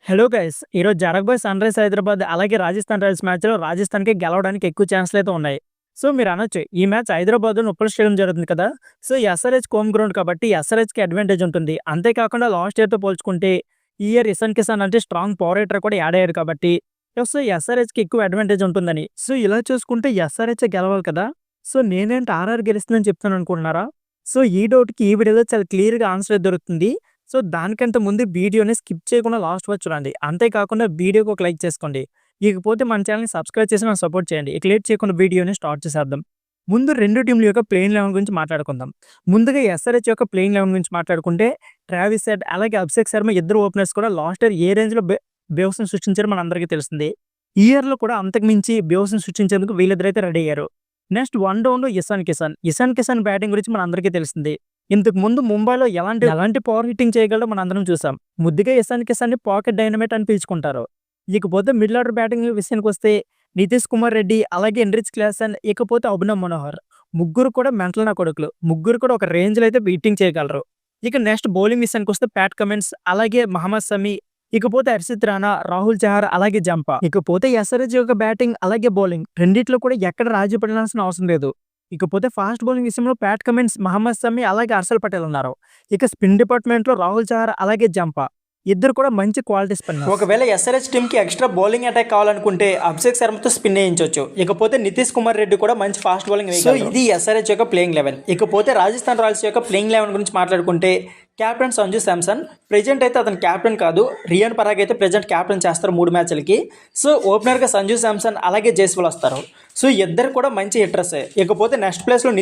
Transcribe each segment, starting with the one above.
Hello guys! ఈరోజు జరగబోయే sunrise Hyderabad అలాగే రాజస్థాన్ రాయల్స్ మ్యాచ్‌లో రాజస్థాన్‌కి గెలవడానికి ఎక్కువ ఛాన్స్‌లయితే ఉన్నాయి. సో, మీరనొచ్చు ఈ మ్యాచ్ హైదరాబాద్‌లో ఉప్పల్ స్టేడియం జరుగుతుంది కదా! సో, ఎస్ఆర్‌హెచ్ హోమ్ గ్రౌండ్ కాబట్టి ఎస్ఆర్‌హెచ్‌కి అడ్వాంటేజ్ ఉంటుంది. అంతేకాకుండా లాస్ట్ ఇయర్‌తో పోల్చుకుంటే ఈ ఇయర్ ఇషాన్ కిషాన్ అంటే స్ట్రాంగ్ పవర్ హిట్టర్ కూడా యాడ్ అయ్యాడు కాబట్టి సో, ఎస్ఆర్‌హెచ్‌కి ఎక్కువ అడ్వాంటేజ్ ఉంటుందని. సో, ఇలా చూసుకుంటే ఎస్ఆర్‌హెచ్చే గెలవాలి కదా! సో, నేనేంటి ఆర్ఆర్ గెలుస్తుందని చెప్తాననుకుంటున్నారా? సో, ఈ డౌట్‌కి ఈ వీడియోలో చాలా క్లియర్‌గా ఆన్సర్ దొరుకుతుంది. సో, దానికంటే ముందు వీడియోని స్కిప్ చేయకుండా లాస్ట్ వరకు చూడండి. అంతేకాకుండా వీడియోకి ఒక లైక్ చేసుకోండి. ఇకపోతే మన ఛానెల్‌ని సబ్స్క్రైబ్ చేసి నాకు సపోర్ట్ చేయండి. ఇక లేట్ చేయకుండా వీడియోని స్టార్ట్ చేసేద్దాం. ముందు 2 టీమ్‌ల యొక్క ప్లేయింగ్ 11 గురించి మాట్లాడుకుందాం. ముందుగా ఎస్ఆర్‌హెచ్ యొక్క ప్లేయింగ్ 11 గురించి మాట్లాడుకుంటే ట్రావిస్ హెడ్ అలాగే అభిషేక్ శర్మ ఇద్దరు ఓపెనర్స్ కూడా లాస్ట్ ఇయర్ ఏ రేంజ్‌లో బేవస్‌ని సృష్టించారో మనందరికీ తెలిసిందే. ఈ ఇయర్‌లో కూడా అంతకు మించి బేవస్‌ని సృష్టించేందుకు వీళ్ళిద్దరైతే రెడీ అయ్యారు. నెక్స్ట్ వన్ డౌన్‌లో ఇషాన్ కిషాన్. ఇషాన్ కిషాన్ బ్యాటింగ్ గురించి మనందరికీ తెలిసిందే. ఇంతకు ముందు ముంబైలో ఎలాంటి పవర్ హిట్టింగ్ చేయగలడో మనందరం చూసాం. ముద్దుగా ఇషాన్ కిషాన్‌ని పాకెట్ డైనమైట్ అని పిలుచుకుంటారు. ఇకపోతే మిడిల్ ఆర్డర్ బ్యాటింగ్ విషయానికొస్తే నితీష్ కుమార్ రెడ్డి, అలాగే ఎన్రిచ్ క్లాసన్, ఇకపోతే అభినవ్ మనోహర్. ముగ్గురు కూడా మెంటల్ నా కొడుకులు. ముగ్గురు కూడా ఒక రేంజ్‌లో అయితే హిట్టింగ్ చేయగలరు. ఇక నెక్స్ట్ బౌలింగ్ విషయానికొస్తే ప్యాట్ కమిన్స్, అలాగే మహమ్మద్ షమి, ఇకపోతే హర్షిత్ రాణా, రాహుల్ చహర్, అలాగే జంపా. ఇకపోతే ఎస్ఆర్‌హెచ్ యొక్క బ్యాటింగ్ అలాగే బౌలింగ్ రెండిట్లో కూడా ఎక్కడ రాజీ పడాల్సిన అవసరం లేదు. ఇకపోతే ఫాస్ట్ బౌలింగ్ విషయంలో ప్యాట్ కమిన్స్, మహమ్మద్ షమి, అలాగే హర్షల్ పటేల్ ఉన్నారు. ఇక స్పిన్ డిపార్ట్మెంట్‌లో రాహుల్ చహర్, అలాగే జంపా. ఇద్దరు కూడా మంచి క్వాలిటీ స్పిన్నర్స్. ఒకవేళ ఎస్ఆర్హెచ్ టీమ్‌కి ఎక్స్ట్రా బౌలింగ్ అటాక్ కావాలనుకుంటే అభిషేక్ శర్మతో స్పిన్ వేయించొచ్చు. ఇకపోతే నితీష్ కుమార్ రెడ్డి కూడా మంచి ఫాస్ట్ బౌలింగ్ వేయగలరు. సో ఇది ఎస్ఆర్హెచ్ యొక్క ప్లేయింగ్ 11. ఇకపోతే రాజస్థాన్ రాయల్స్ యొక్క ప్లేయింగ్ 11 గురించి మాట్లాడుకుంటే కెప్టెన్ సంజు శాంసన్. ప్రెజెంట్ అయితే అతను కెప్టెన్ కాదు, రియాన్ పరాగ్ అయితే ప్రెజెంట్ కెప్టెన్ చేస్తారు 3 మ్యాచ్లకి. సో ఓపెనర్గా సంజు శాంసన్ అలాగే జైస్వాల్ వస్తారు. సో ఇద్దరు కూడా మంచి హిట్టర్సే. ఇకపోతే నెక్స్ట్ ప్లేస్లో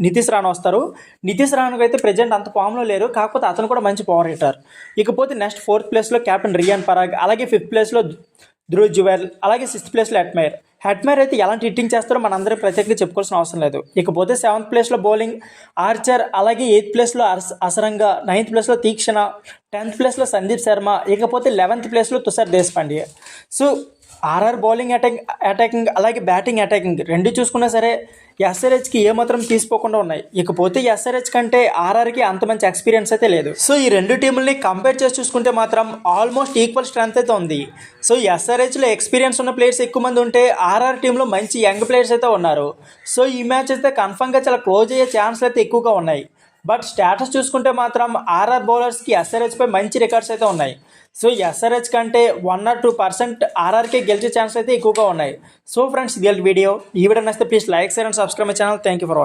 నితీష్ రాణా వస్తారు. నితీష్ రాణాకు అయితే ప్రెజెంట్ అంత ఫామ్లో లేరు, కాకపోతే అతను కూడా మంచి పవర్ హిట్టర్. ఇకపోతే నెక్స్ట్ 4th ప్లేస్లో కెప్టెన్ రియాన్ పరాగ్, అలాగే 5th ప్లేస్లో ధ్రువ్ జువెల్, అలాగే 6th ప్లేస్లో హెట్మైర్ అయితే ఎలాంటి హిట్టింగ్ చేస్తారో మనందరం ప్రత్యేకంగా చెప్పుకోవాల్సిన అవసరం లేదు. ఇకపోతే 7th ప్లేస్లో బౌలింగ్ ఆర్చర్, అలాగే 8th ప్లేస్లో అసరంగా, 9th ప్లేస్లో తీక్షణ, 10th ప్లేస్లో సందీప్ శర్మ, ఇకపోతే 11th ప్లేస్లో Tushar Deshpande. So RR bowling attacking అలాగే బ్యాటింగ్ అటాకింగ్ రెండు చూసుకున్నా సరే ఎస్ఆర్హెచ్కి ఏమాత్రం తీసిపోకుండా ఉన్నాయి. ఇకపోతే ఎస్ఆర్హెచ్ కంటే ఆర్ఆర్కి అంత మంచి ఎక్స్పీరియన్స్ అయితే లేదు. సో ఈ రెండు టీముల్ని కంపేర్ చేసి చూసుకుంటే మాత్రం ఆల్మోస్ట్ ఈక్వల్ స్ట్రెంత్ అయితే ఉంది. సో ఎస్ఆర్హెచ్లో ఎక్స్పీరియన్స్ ఉన్న ప్లేయర్స్ ఎక్కువ మంది ఉంటే ఆర్ఆర్ టీంలో మంచి యంగ్ ప్లేయర్స్ అయితే ఉన్నారు. సో ఈ మ్యాచ్ అయితే కన్ఫర్మ్గా చాలా క్లోజ్ అయ్యే ఛాన్స్లు అయితే ఎక్కువగా ఉన్నాయి. బట్ స్టేటస్ చూసుకుంటే మాత్రం ఆర్ఆర్ బౌలర్స్కి ఎస్ఆర్హెచ్పై మంచి రికార్డ్స్ అయితే ఉన్నాయి. సో ఎస్ఆర్హెచ్ కంటే 1 or 2% ఆర్ఆర్కే గెలిచే ఛాన్స్ అయితే ఎక్కువగా ఉన్నాయి. సో ఫ్రెండ్స్, ఇది వీడియో. ఈ వీడియో నచ్చితే please like, share and subscribe my channel. Thank you for watching.